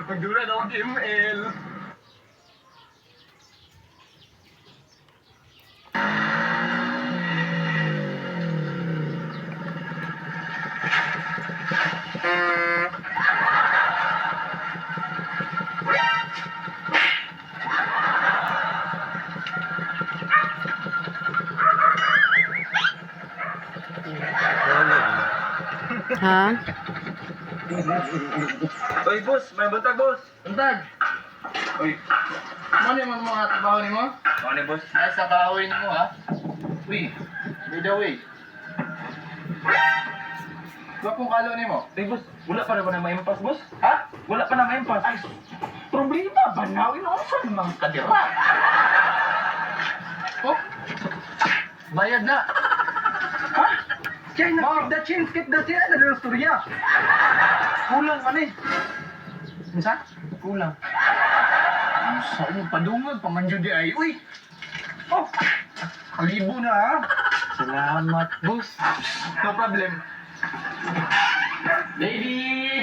Pagdura na ako ML. Ha? Oy, boss, may bantag, boss. Untag, Oy, ano yung mga trabaho ni mo? ano ni boss? Ay, sa kahoy ni mo, ha? Uy, by the way. Gapong kalo ni mo? Oy, boss, wala pa rin ba na maimpas, boss? Ha? Wala pa na maimpas. Ay, Problema ba na? Inuusan mga kadira. Oh? Bayad na. ha? Kaya na, keep the chain, ano yung storya? Kulang man eh. Misa? Kulang. Sa mo padungag, pamanjo di ay. Uy! Oh, kalibo na, ha? Salamat, boss. No problem. Ladies!